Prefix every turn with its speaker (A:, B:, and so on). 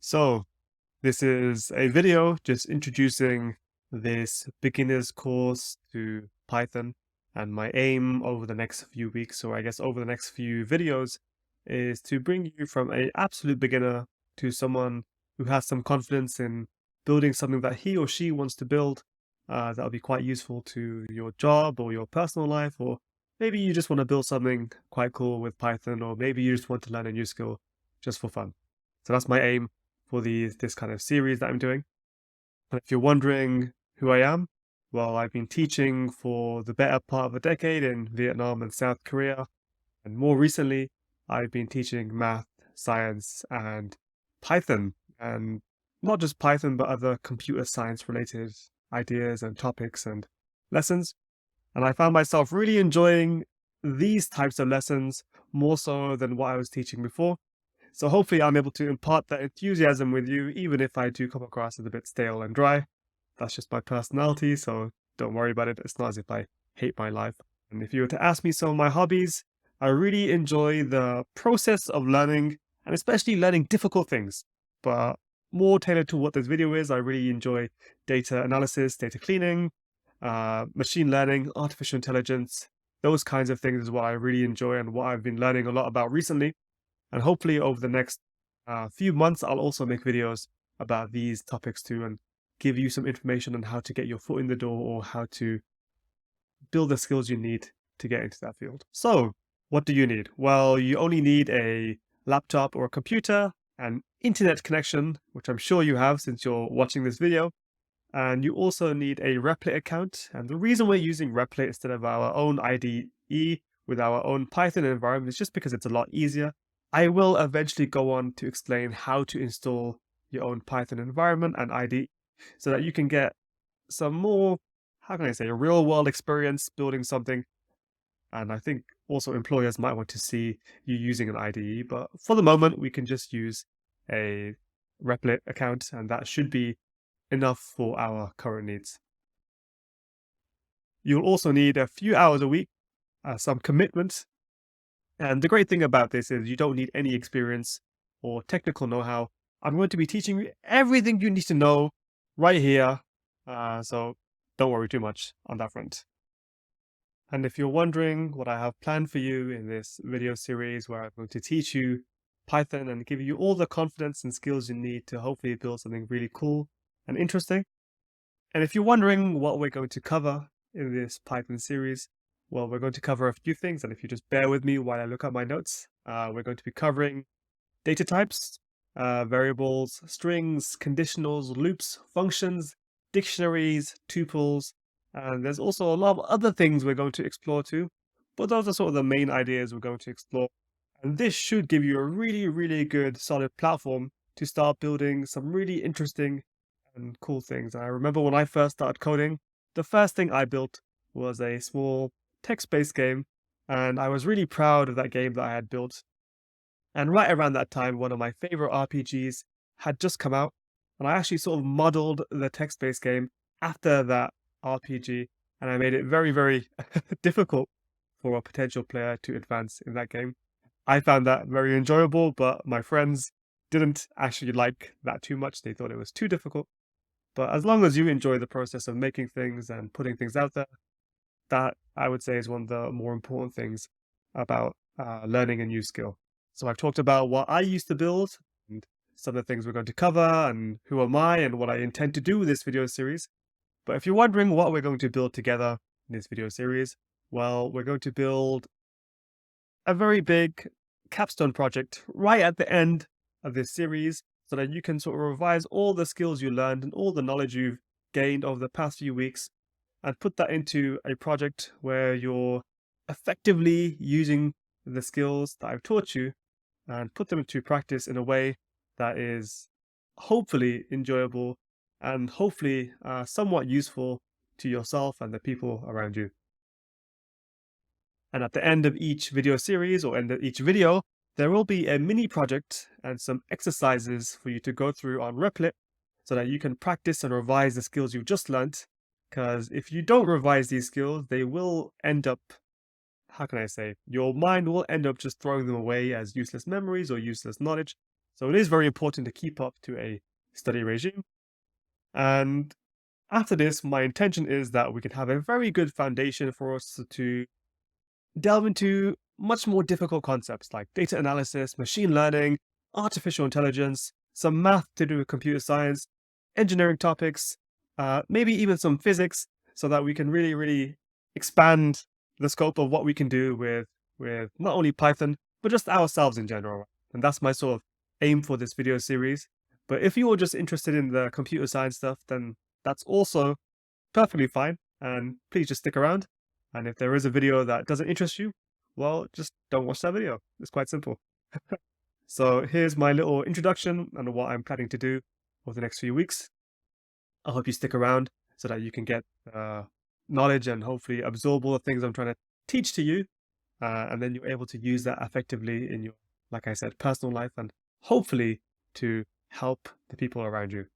A: So, this is a video just introducing this beginner's course to Python. And my aim over the next few weeks, or I guess over the next few videos, is to bring you from an absolute beginner to someone who has some confidence in building something that he or she wants to build. That'll be quite useful to your job or your personal life, or maybe you just want to build something quite cool with Python, or maybe you just want to learn a new skill just for fun. So that's my aim for this kind of series that I'm doing. And if you're wondering who I am, well, I've been teaching for the better part of a decade in Vietnam and South Korea. And more recently, I've been teaching math, science, and Python. And not just Python, but other computer science related ideas and topics and lessons. And I found myself really enjoying these types of lessons more so than what I was teaching before. So hopefully I'm able to impart that enthusiasm with you, even if I do come across as a bit stale and dry. That's just my personality, so don't worry about it. It's not as if I hate my life. And if you were to ask me some of my hobbies, I really enjoy the process of learning, and especially learning difficult things. But more tailored to what this video is, I really enjoy data analysis, data cleaning, machine learning, artificial intelligence. Those kinds of things is what I really enjoy and what I've been learning a lot about recently. And hopefully over the next few months, I'll also make videos about these topics too and give you some information on how to get your foot in the door or how to build the skills you need to get into that field. So, what do you need? Well, you only need a laptop or a computer, an internet connection, which I'm sure you have since you're watching this video. And you also need a Replit account. And the reason we're using Replit instead of our own IDE with our own Python environment is just because it's a lot easier. I will eventually go on to explain how to install your own Python environment and IDE so that you can get some more, how can I say, a real world experience building something. And I think also employers might want to see you using an IDE, but for the moment, we can just use a Replit account, and that should be enough for our current needs. You'll also need a few hours a week, some commitment. And the great thing about this is you don't need any experience or technical know-how. I'm going to be teaching you everything you need to know right here. So don't worry too much on that front. And if you're wondering what I have planned for you in this video series where I'm going to teach you Python and give you all the confidence and skills you need to hopefully build something really cool and interesting. And if you're wondering what we're going to cover in this Python series, well, we're going to cover a few things, and if you just bear with me while I look at my notes, we're going to be covering data types, variables, strings, conditionals, loops, functions, dictionaries, tuples, and there's also a lot of other things we're going to explore too, but those are sort of the main ideas we're going to explore. And this should give you a really, really good solid platform to start building some really interesting and cool things. I remember when I first started coding, the first thing I built was a small text-based game, and I was really proud of that game that I had built. And right around that time, one of my favorite RPGs had just come out, and I actually sort of modeled the text-based game after that RPG, and I made it very, very difficult for a potential player to advance in that game. I found that very enjoyable, but my friends didn't actually like that too much. They thought it was too difficult. But as long as you enjoy the process of making things and putting things out there, that I would say is one of the more important things about learning a new skill. So I've talked about what I used to build and some of the things we're going to cover and who am I and what I intend to do with this video series. But if you're wondering what we're going to build together in this video series, well, we're going to build a very big capstone project right at the end of this series so that you can sort of revise all the skills you learned and all the knowledge you've gained over the past few weeks and put that into a project where you're effectively using the skills that I've taught you and put them into practice in a way that is hopefully enjoyable and hopefully somewhat useful to yourself and the people around you. And at the end of each video series or end of each video, there will be a mini project and some exercises for you to go through on Replit so that you can practice and revise the skills you've just learned. Because if you don't revise these skills, they will end up how can I say, your mind will end up just throwing them away as useless memories or useless knowledge. So it is very important to keep up to a study regime. And after this, my intention is that we can have a very good foundation for us to delve into much more difficult concepts like data analysis, machine learning, artificial intelligence, some math to do with computer science, engineering topics, maybe even some physics, so that we can really expand the scope of what we can do with not only Python, but just ourselves in general. And that's my sort of aim for this video series. But if you are just interested in the computer science stuff, then that's also perfectly fine. And please just stick around. And if there is a video that doesn't interest you, well, just don't watch that video. It's quite simple. So here's my little introduction on what I'm planning to do over the next few weeks. I hope you stick around so that you can get knowledge and hopefully absorb all the things I'm trying to teach to you. And then you're able to use that effectively in your, like I said, personal life and hopefully to help the people around you.